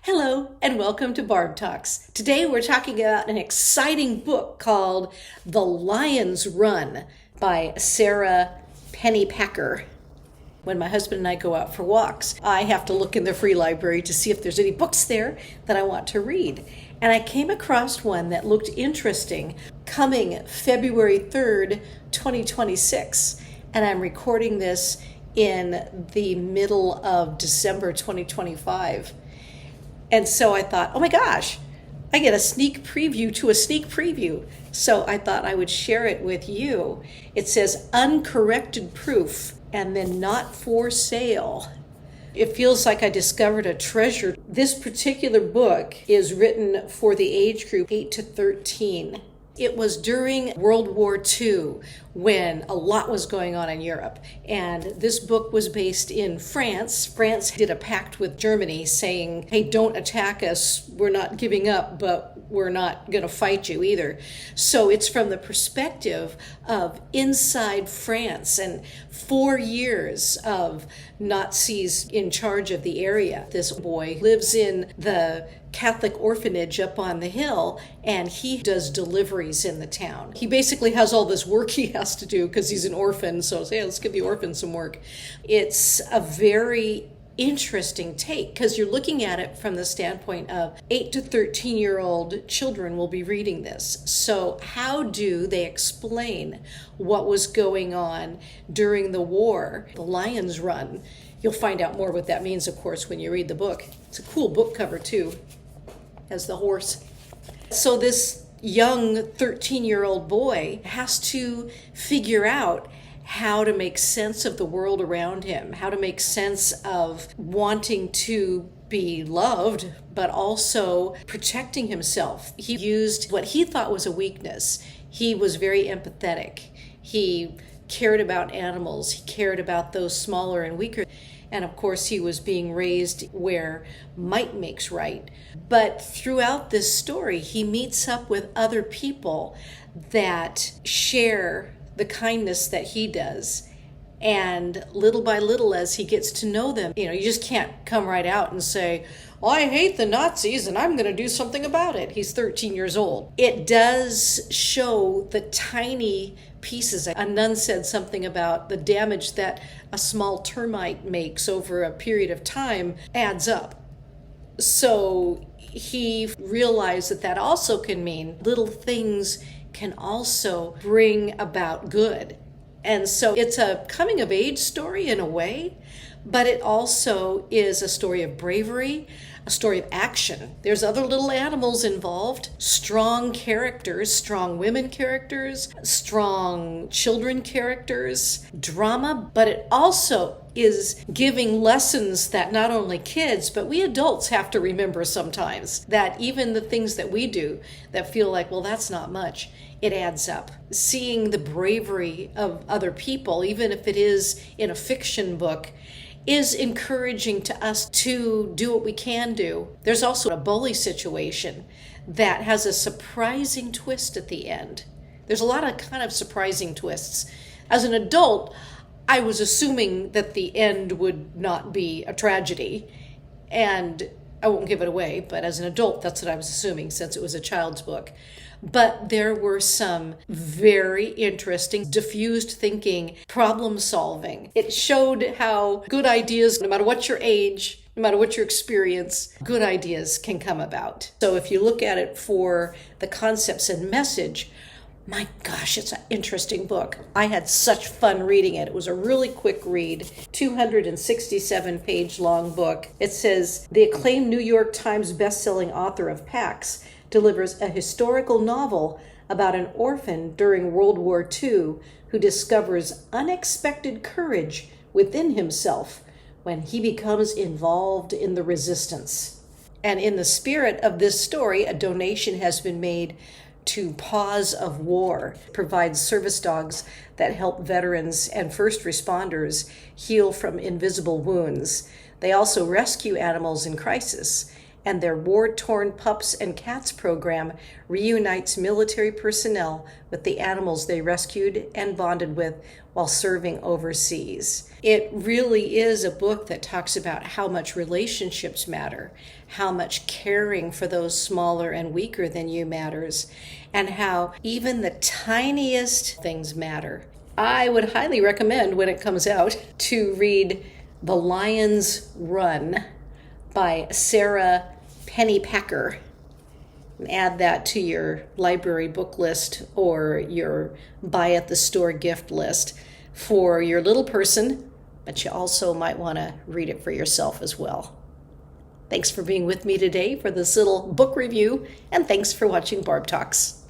Hello and welcome to Barb Talks. Today we're talking about an exciting book called The Lion's Run by Sara Penny Packer. When my husband and I go out for walks, I have to look in the free library to see if there's any books there that I want to read. And I came across one that looked interesting coming February 3rd, 2026. And I'm recording this in the middle of December 2025. And so I thought, oh my gosh, I get a sneak preview to a sneak preview. So I thought I would share it with you. It says uncorrected proof and then not for sale. It feels like I discovered a treasure. This particular book is written for the age group 8 to 13. It was during World War II when a lot was going on in Europe. And this book was based in France. France did a pact with Germany saying, hey, don't attack us. We're not giving up, but we're not going to fight you either. So it's from the perspective of inside France and 4 years of Nazis in charge of the area. This boy lives in the Catholic orphanage up on the hill, and he does deliveries in the town. He basically has all this work he has to do because he's an orphan, so hey, let's give the orphan some work. It's a very interesting take because you're looking at it from the standpoint of 8 to 13-year-old children will be reading this. So how do they explain what was going on during the war, the Lion's Run? You'll find out more what that means, of course, when you read the book. It's a cool book cover, too, as the horse. So this young 13-year-old boy has to figure out how to make sense of the world around him, how to make sense of wanting to be loved, but also protecting himself. He used what he thought was a weakness. He was very empathetic. He cared about animals. He cared about those smaller and weaker. And of course, he was being raised where might makes right. But throughout this story, he meets up with other people that share the kindness that he does. And little by little, as he gets to know them, you just can't come right out and say, well, I hate the Nazis and I'm going to do something about it. He's 13 years old. It does show the tiny pieces. A nun said something about the damage that a small termite makes over a period of time adds up. So he realized that also can mean little things can also bring about good. And so it's a coming of age story in a way, but it also is a story of bravery, a story of action. There's other little animals involved, strong characters, strong women characters, strong children characters, drama, but it also is giving lessons that not only kids, but we adults have to remember sometimes, that even the things that we do that feel like, well, that's not much, it adds up. Seeing the bravery of other people, even if it is in a fiction book, is encouraging to us to do what we can do. There's also a bully situation that has a surprising twist at the end. There's a lot of kind of surprising twists. As an adult, I was assuming that the end would not be a tragedy, and I won't give it away, but as an adult, that's what I was assuming since it was a child's book. But there were some very interesting, diffused thinking, problem solving. It showed how good ideas, no matter what your age, no matter what your experience, good ideas can come about. So if you look at it for the concepts and message, my gosh, it's an interesting book. I had such fun reading it. It was a really quick read, 267-page long book. It says, the acclaimed New York Times bestselling author of Pax delivers a historical novel about an orphan during World War II who discovers unexpected courage within himself when he becomes involved in the resistance. And in the spirit of this story, a donation has been made to Paws of War, provides service dogs that help veterans and first responders heal from invisible wounds. They also rescue animals in crisis. and their war-torn pups and cats program reunites military personnel with the animals they rescued and bonded with while serving overseas. It really is a book that talks about how much relationships matter, how much caring for those smaller and weaker than you matters, and how even the tiniest things matter. I would highly recommend, when it comes out, to read The Lion's Run by Sara Penny Packer. Add that to your library book list or your buy at the store gift list for your little person, but you also might want to read it for yourself as well. Thanks for being with me today for this little book review, and thanks for watching Barb Talks.